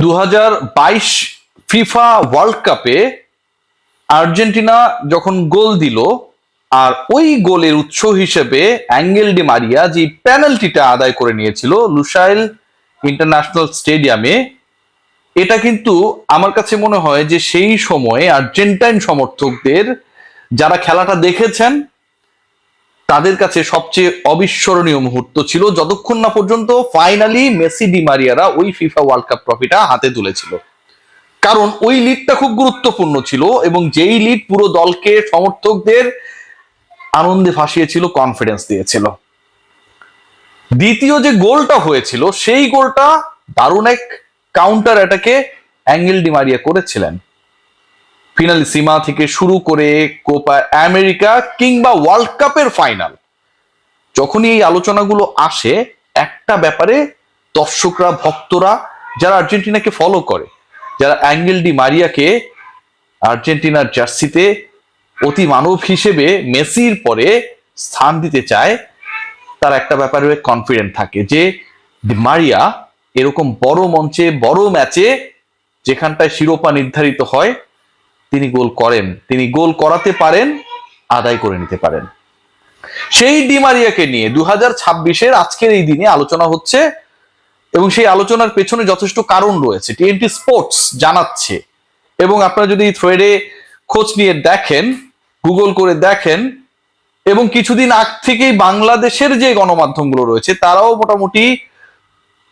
2022 FIFA world কাপে Argentina যখন গোল দিল, আর ওই গোলের উৎস হিসেবে অ্যাঙ্গেল ডি মারিয়া যে পেনাল্টিটা আদায় করে নিয়েছিল লুসাইল ইন্টারন্যাশনাল স্টেডিয়ামে, এটা কিন্তু আমার কাছে মনে হয় যে সেই সময়ে আর্জেন্টাইন সমর্থকদের যারা খেলাটা দেখেছেন তাদের কাছে সবচেয়ে অবিস্মরণীয় মুহূর্ত ছিল, যতক্ষণ না পর্যন্ত ফাইনালি মেসি ডি মারিয়ারা ওই ফিফা ওয়ার্ল্ড কাপ ট্রফিটা হাতে তুলেছিল। কারণ ওই লিডটা খুব গুরুত্বপূর্ণ ছিল এবং যেই লিড পুরো দলকে, সমর্থকদের আনন্দে ভাসিয়েছিল, কনফিডেন্স দিয়েছিল। দ্বিতীয় যে গোলটা হয়েছিল সেই গোলটা দারুণ এক কাউন্টার অ্যাটাকে অ্যাঙ্গেল ডি মারিয়া করেছিলেন। ফিনালিসিমা থেকে শুরু করে কোপা আমেরিকা কিংবা ওয়ার্ল্ড কাপের ফাইনাল, যখনই এই আলোচনাগুলো আসে, একটা ব্যাপারে দর্শকরা, ভক্তরা যারা আর্জেন্টিনাকে ফলো করে, যারা অ্যাঙ্গেল ডি মারিয়াকে আর্জেন্টিনার জার্সিতে অতি মানব হিসেবে মেসির পরে স্থান দিতে চায়, তার একটা ব্যাপারে কনফিডেন্ট থাকে যে ডি মারিয়া এরকম বড় মঞ্চে, বড় ম্যাচে, যেখানটায় শিরোপা নির্ধারিত হয়, তিনি গোল করেন, তিনি গোল করাতে পারেন, আদায় করে নিতে পারেন। সেই ডি মারিয়াকে নিয়ে 2026-এর আজকের এই দিনে আলোচনা হচ্ছে এবং সেই আলোচনার পেছনে যথেষ্ট কারণ রয়েছে, টিএনটি স্পোর্টস জানাচ্ছে। এবং আপনারা যদি থ্রেডে খোঁজ নিয়ে দেখেন, গুগল করে দেখেন, এবং কিছুদিন আগ থেকেই বাংলাদেশের যে গণমাধ্যমগুলো রয়েছে তারাও মোটামুটি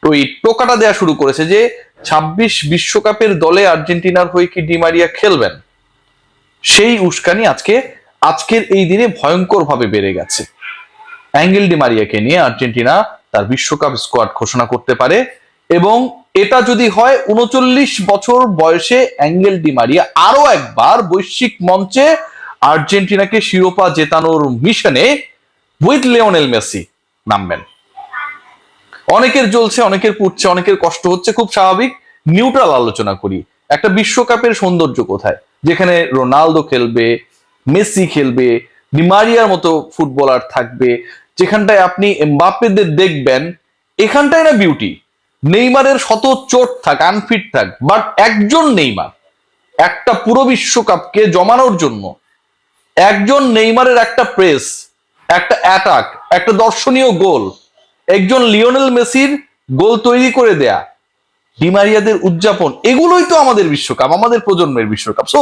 ওই টোকাটা দেওয়া শুরু করেছে যে 26 বিশ্বকাপের দলে আর্জেন্টিনার হয়ে কি ডি মারিয়া খেলবেন। সেই উস্কানি আজকের এই দিনে ভয়ঙ্কর ভাবে বেড়ে গেছে। অ্যাঙ্গেল ডি মারিয়াকে নিয়ে আর্জেন্টিনা তার বিশ্বকাপ স্কোয়াড ঘোষণা করতে পারে, এবং এটা যদি হয় 39 বছর বয়সে অ্যাঙ্গেল ডি মারিয়া আরো একবার বৈশ্বিক মঞ্চে আর্জেন্টিনাকে শিরোপা জেতানোর মিশনে উইথ লিওনেল মেসি নামবেন। অনেকের জ্বলছে, অনেকের পুড়ছে, অনেকের কষ্ট হচ্ছে, খুব স্বাভাবিক। নিউট্রাল আলোচনা করি। একটা বিশ্বকাপের সৌন্দর্য কোথায়, যেখানে রোনালদো খেলবে, মেসি খেলবে, ডি মারিয়ার মতো ফুটবলার থাকবে, যেখানটায় আপনি এমবাপ্পেদের দেখবেন, এখানটায় না বিউটি। নেইমারের শত চোট থাক, আনফিট থাক, বাট একজন নেইমার একটা পুরো বিশ্বকাপকে জমানোর জন্য, একজন নেইমারের একটা প্রেস, একটা অ্যাটাক, একটা দর্শনীয় গোল, একজন লিওনেল মেসির গোল তৈরি করে দেয়া, ডি মারিয়াদের উদযাপন, এগুলোই তো আমাদের বিশ্বকাপ, আমাদের প্রজন্মের বিশ্বকাপ। সো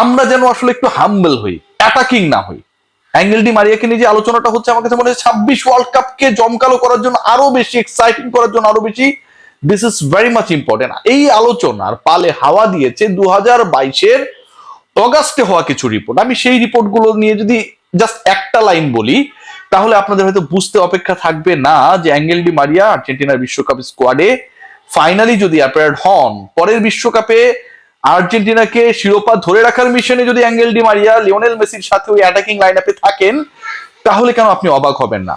আমরা যেন আসলে একটু হাম্বল হই, অ্যাটাকিং না হই। অ্যাঙ্গেল ডি মারিয়াকে নিয়ে যে আলোচনাটা হচ্ছে, আমার কাছে মনে হয় 26 ওয়ার্ল্ড কাপকে জমকালো করার জন্য, আরো বেশি এক্সাইটিং করার জন্য, আরো বেশি, this is very much important. এই আলোচনার পালে হাওয়া দিয়েছে 2022-এর অগাস্টে হওয়া কিছু রিপোর্ট। আমি সেই রিপোর্টগুলো নিয়ে যদি জাস্ট একটা লাইন বলি, তাহলে আপনাদের হয়তো বুঝতে অপেক্ষা থাকবে না যে অ্যাঙ্গেল ডি মারিয়া আর্জেন্টিনার বিশ্বকাপ স্কোয়াডে ফাইনালি যদি অ্যাপিয়ার্ড হন, পরের বিশ্বকাপে আর্জেন্টিনাকে শিরোপা ধরে রাখার মিশনে যদি অ্যাঙ্গেল ডি মারিয়া লিওনেল মেসির সাথে ওই অ্যাটাকিং লাইন আপে থাকেন, তাহলে কেন আপনি অবাক হবেন না।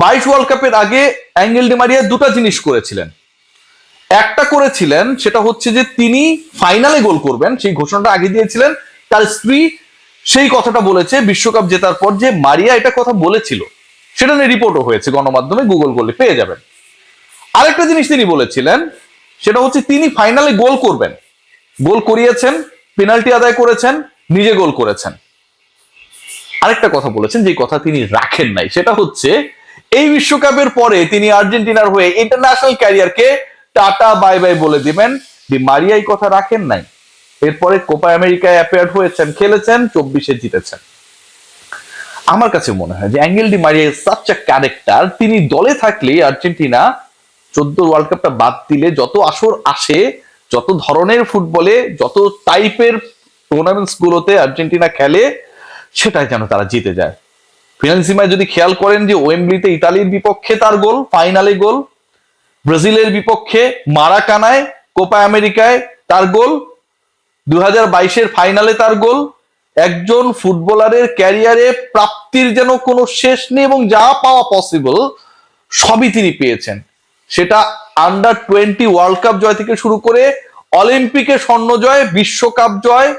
22 ওয়ার্ল্ড কাপের আগে অ্যাঙ্গেল ডি মারিয়া দুটা জিনিস করেছিলেন। একটা করেছিলেন, সেটা হচ্ছে যে তিনি ফাইনালে গোল করবেন, সেই ঘোষণাটা আগে দিয়েছিলেন। তার স্ত্রী সেই কথাটা বলেছে বিশ্বকাপ জেতার পর, যে মারিয়া এটা কথা বলেছিল, সেটা নিয়ে রিপোর্টও হয়েছে গণমাধ্যমে, গুগল করলে পেয়ে যাবেন। আরেকটা জিনিস তিনি বলেছিলেন, সেটা হচ্ছে তিনি ফাইনালে গোল করবেন, গোল করিয়েছেন, পেনাল্টি আদায় করেছেন, নিজে গোল করেছেন। আরেকটা কথা বলেছেন, যে কথা তিনি রাখেন নাই, সেটা হচ্ছে এই বিশ্বকাপের পরে তিনি আর্জেন্টিনার হয়ে ইন্টারন্যাশনাল ক্যারিয়ারকে টাটা বাই বাই বলে দিবেন। ডি মারিয়া এই কথা রাখেন নাই। এরপরে কোপা আমেরিকায় অ্যাপিয়ার্ড হয়েছেন, খেলেছেন, 24-এ জিতেছেন। আমার কাছে মনে হয় যে angle Di Maria such a character, তিনি দলে থাকলে আর্জেন্টিনা 14 ওয়ার্ল্ড কাপটা বাদ দিলে যত আসর আসে, যত ধরনের ফুটবলে, যত টাইপের টুর্নামেন্টস গুলোতে আর্জেন্টিনা খেলে, সেটাই যেন তারা জিতে যায়। ফিনালিসিমায় যদি খেয়াল করেন যে ওয়েম্বলিতে ইতালির বিপক্ষে তার গোল, ফাইনালে গোল, ব্রাজিলের বিপক্ষে মারাকানায় কোপা আমেরিকায় তার গোল, 2022-এর ফাইনালে তার গোল। একজন ফুটবলারের ক্যারিয়ারে প্রাপ্তির যেন কোনো শেষ নেই, এবং যা পাওয়া পসিবল সবই তিনি পেয়েছেন। সেটা আন্ডার 20 ওয়ার্ল্ড কাপ জয় থেকে শুরু করে অলিম্পিকে স্বর্ণ জয়, বিশ্বকাপ জয়,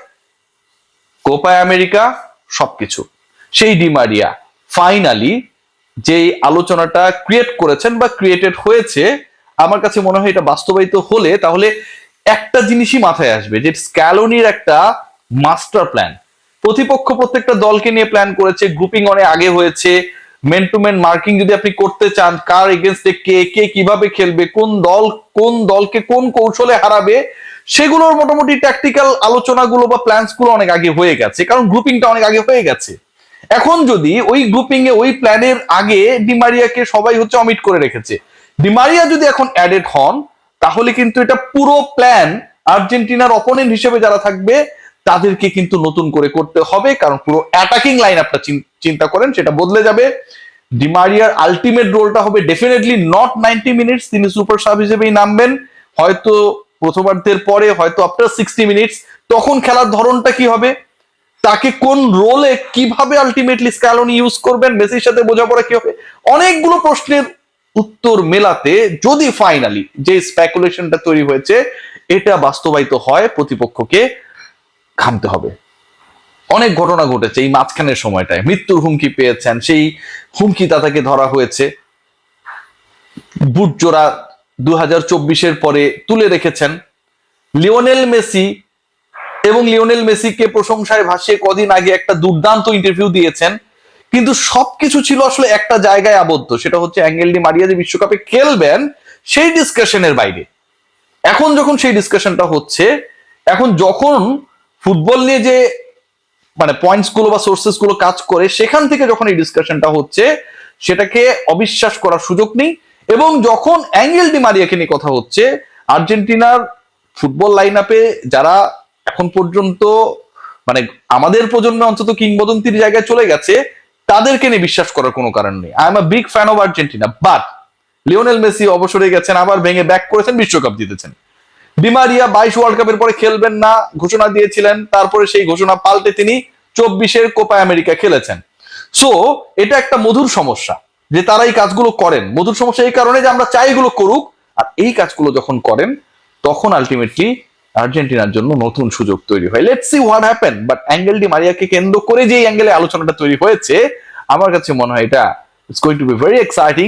কোপা আমেরিকা, সবকিছু। সেই ডি মারিয়া ফাইনালি যে আলোচনাটা ক্রিয়েট করেছেন বা ক্রিয়েটেড হয়েছে, আমার কাছে মনে হয় এটা বাস্তবায়িত হলে তাহলে একটা জিনিসই মাথায় আসবে, যে স্ক্যালোনির একটা মাস্টার প্ল্যান, প্রতিপক্ষ প্রত্যেকটা দলকে নিয়ে প্ল্যান করেছে, গ্রুপিং অনেক আগে হয়েছে, মেন টু মেন মার্কিং যদি আপনি করতে চান, কার এগেনস্টে কে কে কিভাবে খেলবে, কোন দলকে কোন কৌশলে হারাবে, সেগুলোর মোটামুটি ট্যাকটিক্যাল আলোচনাগুলো বা প্ল্যানস গুলো অনেক আগে হয়ে গেছে, কারণ গ্রুপিংটা অনেক আগে হয়ে গেছে। এখন যদি ওই গ্রুপিং এ ওই প্ল্যানের আগে ডিমারিয়াকে সবাই হচ্ছে অমিট করে রেখেছে, ডিমারিয়া যদি এখন অ্যাডেড হন, তাহলে কিন্তু এটা পুরো প্ল্যান আর্জেন্টিনার অপোনেন্ট হিসেবে যারা থাকবে তাদেরকে কিন্তু নতুন করে করতে হবে, কারণ পুরো অ্যাটাকিং লাইন আপটা চিন্তা করেন সেটা বদলে যাবে। ডিমারিয়ার আলটিমেট রোলটা হবে ডেফিনেটলি নট 90 মিনিটস, তিনি সুপার সাব হিসেবেই নামবেন, হয়তো প্রথমার্ধের পরে, হয়তো আফটার 60 মিনিটস। তখন খেলার ধরনটা কি হবে, তাকে কোন রোলে কিভাবে আলটিমেটলি স্ক্যালোনি ইউজ করবেন, মেসির সাথে বোঝাপড়া কি হবে, অনেকগুলো প্রশ্নের উত্তর মেলাতে যদি ফাইনালি যে স্পেকুলেশনটা তৈরি হয়েছে এটা বাস্তবায়িত হয়, প্রতিপক্ষকে খামতে হবে। অনেক ঘটনা ঘটেছে এই মাঝখানের সময়টায়, মৃত্যুর হুমকি পেয়েছেন, সেই হুমকি তাকে ধরা হয়েছে, বুট জোড়া 2024-এর পরে তুলে রেখেছেন। লিওনেল মেসি এবং লিওনেল মেসিকে প্রশংসায় ভাসিয়ে কদিন আগে একটা দুর্দান্ত ইন্টারভিউ দিয়েছেন, কিন্তু সবকিছু ছিল আসলে একটা জায়গায় আবদ্ধ, সেটা হচ্ছে অ্যাঙ্গেল ডি মারিয়া যে বিশ্বকাপে খেলবেন সেই ডিসকাশনের বাইরে। এখন যখন সেই ডিসকাশনটা হচ্ছে, এখন যখন ফুটবল নিয়ে যে মানে পয়েন্টস গুলো বা সোর্সেস গুলো কাজ করে, সেখান থেকে যখন এই ডিসকাশনটা হচ্ছে সেটাকে অবিশ্বাস করার সুযোগ নেই। এবং যখন অ্যাঙ্গেল ডি মারিয়াকে নিয়ে কথা হচ্ছে, আর্জেন্টিনার ফুটবল লাইন আপে যারা এখন পর্যন্ত মানে আমাদের প্রজন্মে অন্তত কিংবদন্তির জায়গায় চলে গেছে, তাদেরকে নিয়ে বিশ্বাস করার কোনো কারণ নেই। I am a big fan of Argentina, but Lionel Messi অবসরে গেছেন, আবার ভেঙে ব্যাক করেছেন, বিশ্বকাপ জিতেছেন। ডিমারিয়া 22 ওয়ার্ল্ড কাপের পরে খেলবেন না ঘোষণা দিয়েছিলেন, তারপরে সেই ঘোষণা পাল্টে তিনি 24-এর কোপা আমেরিকা খেলেছেন। সো এটা একটা মধুর সমস্যা যে তারা এই কাজগুলো করেন। মধুর সমস্যা এই কারণে যে আমরা চাই এগুলো করুক, আর এই কাজগুলো যখন করেন তখন আলটিমেটলি আর্জেন্টিনার জন্য নতুন সুযোগ তৈরি হয়। Let's see what happen. But Angel Di মারিয়াকে কেন্দ্র করে যে অ্যাঙ্গেলে আলোচনাটা তৈরি হয়েছে, আমার কাছে মনে হয় এটা it's going to be very exciting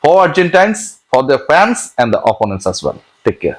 for Argentines, for the fans and the opponents as well. Take care.